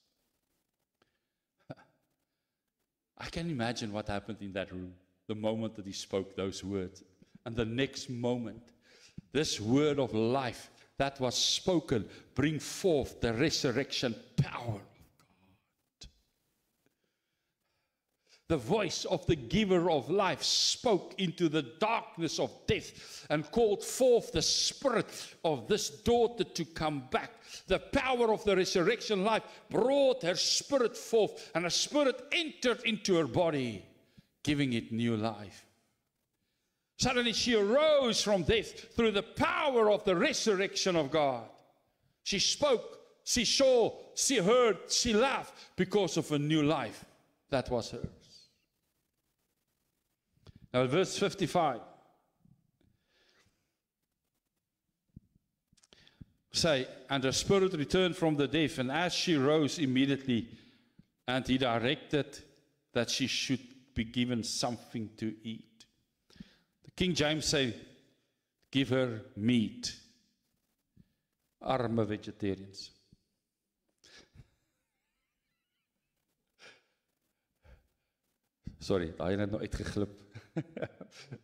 I can imagine what happened in that room, the moment that he spoke those words. And the next moment, this word of life that was spoken, bring forth the resurrection power of God. The voice of the giver of life spoke into the darkness of death and called forth the spirit of this daughter to come back. The power of the resurrection life brought her spirit forth, and her spirit entered into her body, giving it new life. Suddenly she arose from death through the power of the resurrection of God. She spoke, she saw, she heard, she laughed because of a new life that was hers. Now verse 55. say, and her spirit returned from the dead, and as she rose immediately, and he directed that she should be given something to eat. The King James say, give her meat. Arme vegetarians. Sorry, daai het nou uitgeglip.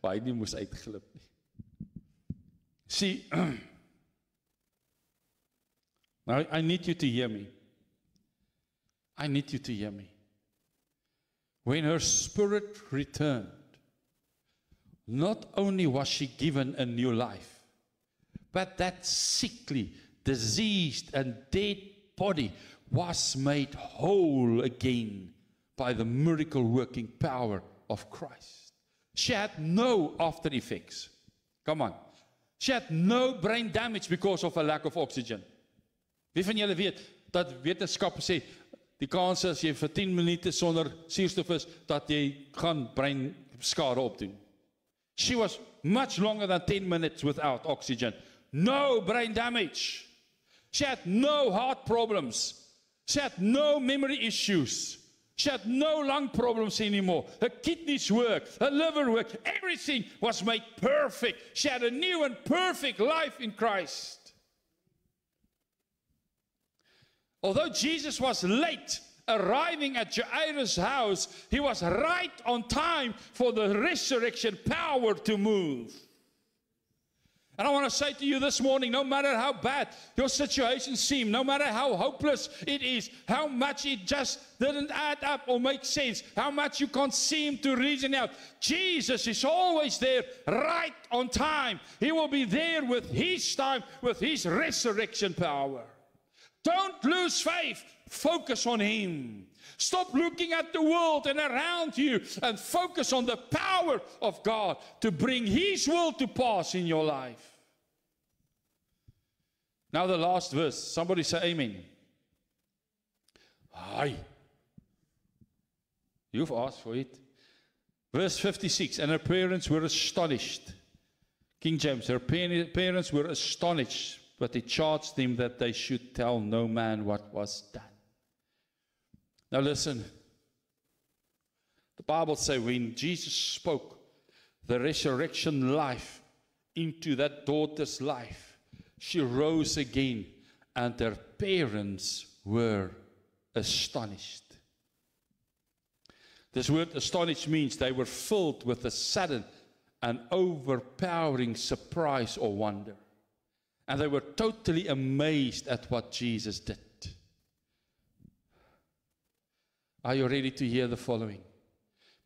Maar hy nie moes uitgeglip nie. See, now I need you to hear me. I need you to hear me. When her spirit returned, not only was she given a new life, but that sickly, diseased, and dead body was made whole again by the miracle working power of Christ. She had no after effects. Come on. She had no brain damage because of a lack of oxygen. Wie van julle weet dat wetenskap sê die kans as jy vir 10 minute sonder suurstof is dat jy gaan breinskade opdoen. She was much longer than 10 minutes without oxygen. No brain damage. She had no heart problems. She had no memory issues. She had no lung problems anymore. Her kidneys worked, her liver worked. Everything was made perfect. She had a new and perfect life in Christ. Although Jesus was late arriving at Jairus' house, he was right on time for the resurrection power to move. And I want to say to you this morning, no matter how bad your situation seems, no matter how hopeless it is, how much it just didn't add up or make sense, how much you can't seem to reason out, Jesus is always there right on time. He will be there with His time, with His resurrection power. Don't lose faith. Focus on Him. Stop looking at the world and around you and focus on the power of God to bring His will to pass in your life. Now the last verse. Somebody say amen. Aye. You've asked for it. Verse 56. And her parents were astonished. King James. Her parents were astonished, but he charged them that they should tell no man what was done. Now listen. The Bible says when Jesus spoke the resurrection life into that daughter's life, she rose again, and her parents were astonished. This word astonished means they were filled with a sudden and overpowering surprise or wonder. And they were totally amazed at what Jesus did. Are you ready to hear the following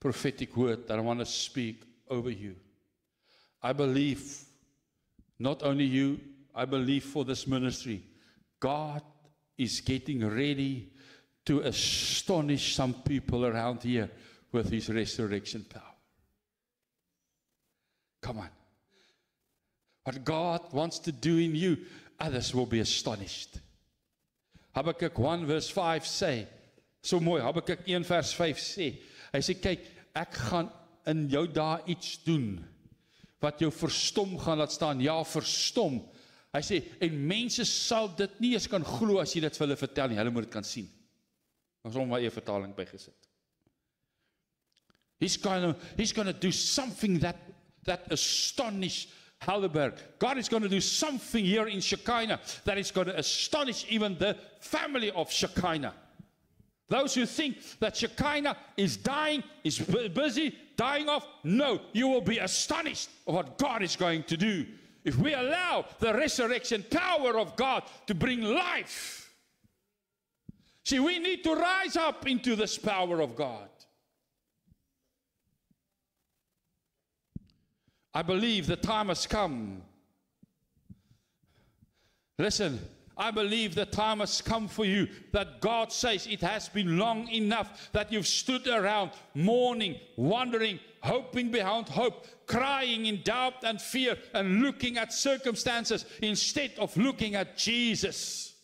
prophetic word that I want to speak over you? I believe, not only you, I believe for this ministry, God is getting ready to astonish some people around here with His resurrection power. Come on. What God wants to do in you, others will be astonished. Habakkuk 1 verse 5 sê, so mooi, Habakkuk 1 vers 5 sê, hy sê, kyk, ek gaan in jou daar iets doen, wat jou verstom gaan laat staan, ja, verstom. Hy sê, en mense sal dit nie eens kan glo as jy dit vir hulle vertel nie, hulle moet dit kan sien. Ons hom maar 'n vertaling bygesit. He's going to do something that astonish Heidelberg. God is going to do something here in Shekinah that is going to astonish even the family of Shekinah. Those who think that Shekinah is dying, is busy, dying off, no, you will be astonished of what God is going to do if we allow the resurrection power of God to bring life. See, we need to rise up into this power of God. I believe the time has come. Listen, I believe the time has come for you that God says it has been long enough that you've stood around mourning, wondering, hoping behind hope, crying in doubt and fear and looking at circumstances instead of looking at Jesus.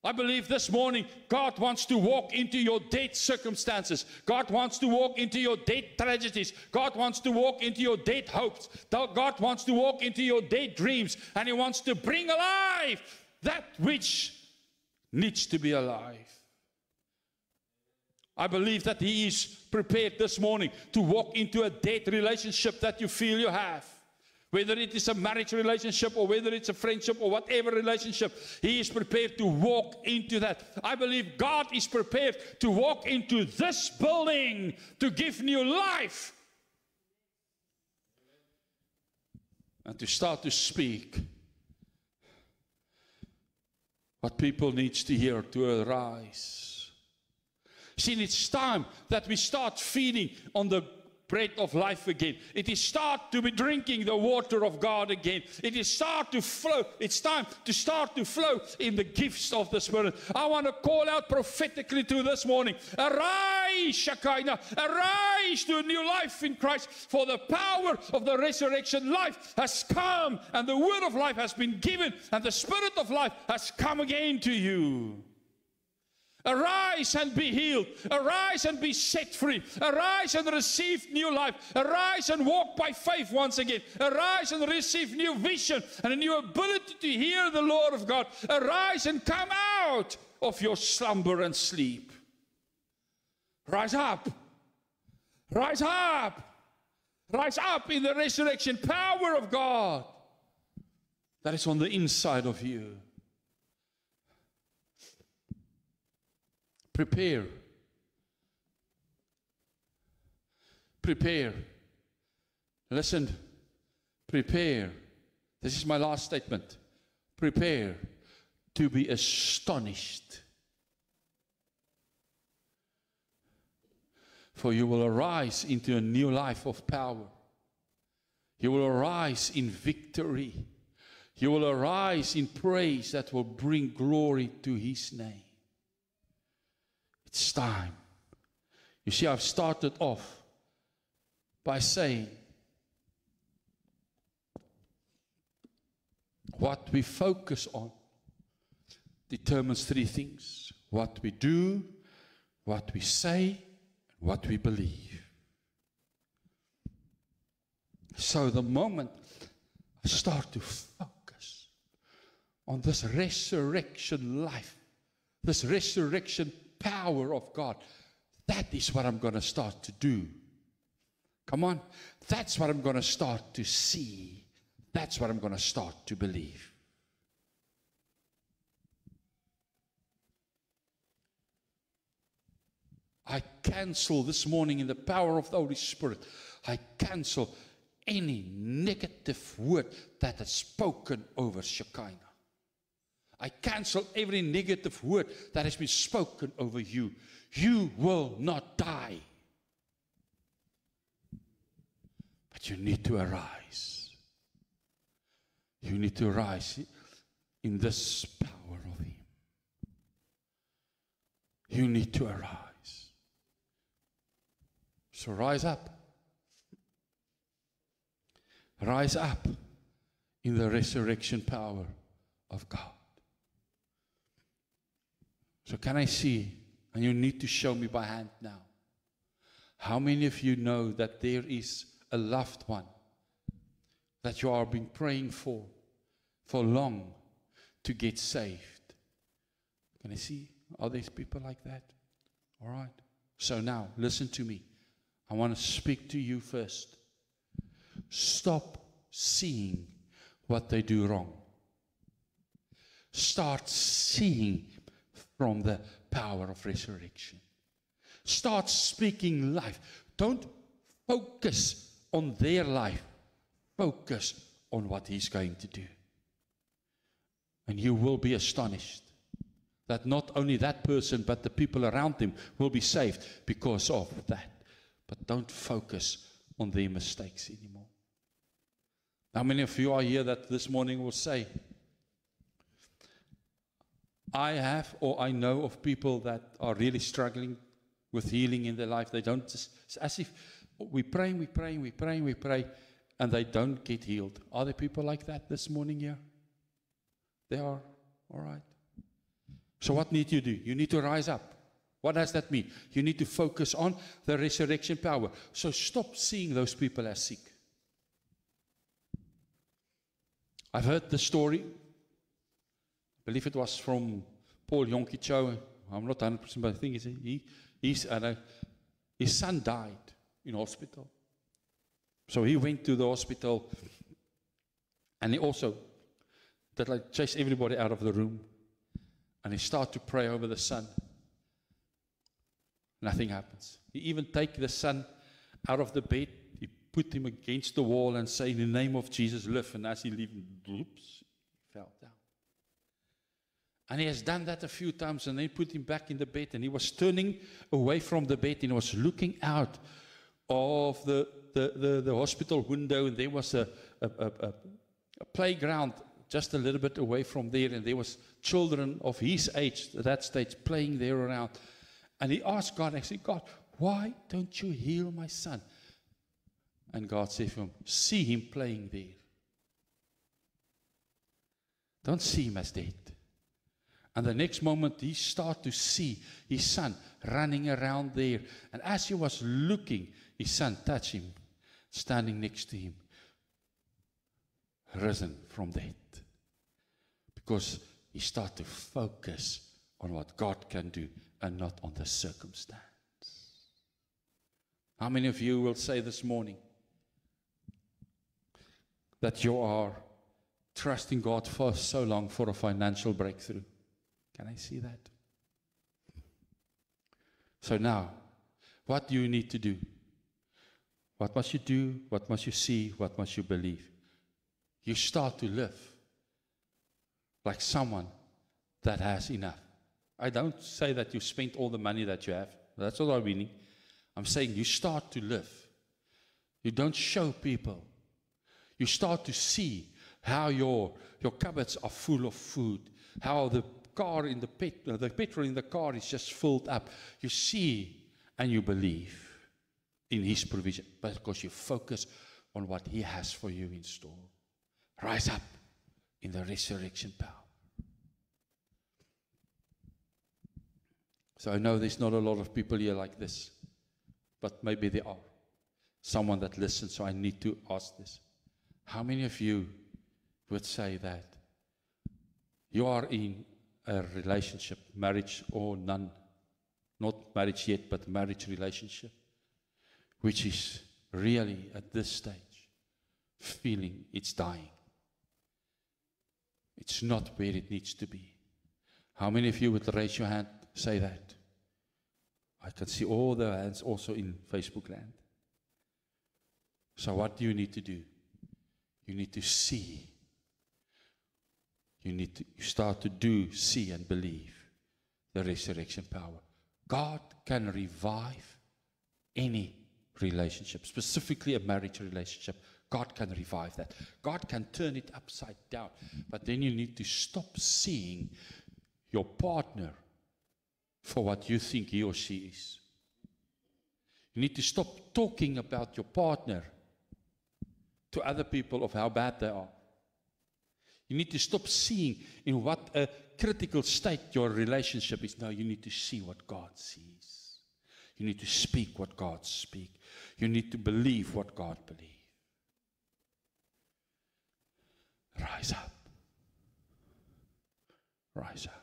I believe this morning God wants to walk into your dead circumstances. God wants to walk into your dead tragedies. God wants to walk into your dead hopes. God wants to walk into your dead dreams. And He wants to bring alive that which needs to be alive. I believe that He is prepared this morning to walk into a dead relationship that you feel you have. Whether it is a marriage relationship or whether it's a friendship or whatever relationship, He is prepared to walk into that. I believe God is prepared to walk into this building to give new life. And to start to speak what people need to hear to arise. See, it's time that we start feeding on the bread of life again. It is start to be drinking the water of God again. It is start to flow. It's time to start to flow in the gifts of the Spirit. I want to call out prophetically to this morning. Arise, Shekinah. Arise to a new life in Christ. For the power of the resurrection life has come, and the word of life has been given, and the Spirit of life has come again to you. Arise and be healed. Arise and be set free. Arise and receive new life. Arise and walk by faith once again. Arise and receive new vision and a new ability to hear the Lord of God. Arise and come out of your slumber and sleep. Rise up. Rise up. Rise up in the resurrection power of God that is on the inside of you. Prepare. Prepare. Listen. Prepare. This is my last statement. Prepare to be astonished. For you will arise into a new life of power. You will arise in victory. You will arise in praise that will bring glory to His name. It's time. You see, I've started off by saying what we focus on determines three things: what we do, what we say, and what we believe. So the moment I start to focus on this resurrection life, this resurrection power of God, that is what I'm going to start to do. Come on. That's what I'm going to start to see. That's what I'm going to start to believe. I cancel this morning in the power of the Holy Spirit. I cancel any negative word that is spoken over Shekinah. I cancel every negative word that has been spoken over you. You will not die. But you need to arise. You need to rise in this power of Him. You need to arise. So rise up. Rise up in the resurrection power of God. So can I see, and you need to show me by hand now, how many of you know that there is a loved one that you are been praying for long to get saved? Can I see? Are there people like that? All right. So now, listen to me. I want to speak to you first. Stop seeing what they do wrong. Start seeing from the power of resurrection. Start speaking life. Don't focus on their life. Focus on what He's going to do. And you will be astonished that not only that person, but the people around him will be saved because of that. But don't focus on their mistakes anymore. How many of you are here that this morning will say, I have, or I know of people that are really struggling with healing in their life. They don't, it's as if we pray, and they don't get healed. Are there people like that this morning here? They are, all right. So what need you do? You need to rise up. What does that mean? You need to focus on the resurrection power. So stop seeing those people as sick. I've heard the story. I believe it was from Paul Yonke Cho. I'm not 100%, but I think his son died in hospital. So he went to the hospital, and he also chased everybody out of the room. And he started to pray over the son. Nothing happens. He even take the son out of the bed. He put him against the wall and say, in the name of Jesus, live. And as he lived, oops, he fell down. And he has done that a few times, and they put him back in the bed, and he was turning away from the bed, and he was looking out of the hospital window, and there was a playground just a little bit away from there, and there was children of his age at that stage playing there around. And he asked God, I said, God, why don't you heal my son? And God said to him, see him playing there. Don't see him as dead. And the next moment, he started to see his son running around there. And as he was looking, his son touched him, standing next to him, risen from death. Because he started to focus on what God can do and not on the circumstance. How many of you will say this morning that you are trusting God for so long for a financial breakthrough? Can I see that? So now, what do you need to do? What must you do? What must you see? What must you believe? You start to live like someone that has enough. I don't say that you spent all the money that you have. That's what I'm meaning. I'm saying you start to live. You don't show people. You start to see how your cupboards are full of food, how the petrol in the car is just filled up. You see and you believe in His provision, but because you focus on what He has for you in store. Rise up in the resurrection power. So I know there's not a lot of people here like this, but maybe there are. Someone that listens, so I need to ask this. How many of you would say that you are in a relationship, marriage or none, not marriage yet, but marriage relationship, which is really at this stage feeling it's dying? It's not where it needs to be. How many of you would raise your hand, say that? I can see all the hands also in Facebook land. So what do you need to do? You need to see. You need to start to do, see and believe the resurrection power. God can revive any relationship, specifically a marriage relationship. God can revive that. God can turn it upside down. But then you need to stop seeing your partner for what you think he or she is. You need to stop talking about your partner to other people of how bad they are. You need to stop seeing in what a critical state your relationship is. Now you need to see what God sees. You need to speak what God speaks. You need to believe what God believes. Rise up. Rise up.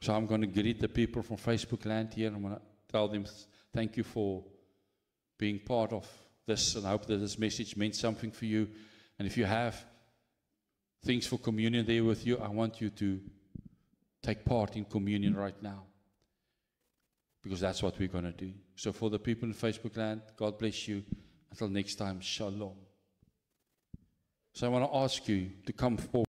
So I'm going to greet the people from Facebook land here. I'm going to tell them thank you for being part of this, and I hope that this message meant something for you. And if you have things for communion there with you, I want you to take part in communion right now, because that's what we're going to do. So for the people in Facebook land, God bless you. Until next time, shalom. So I want to ask you to come forward.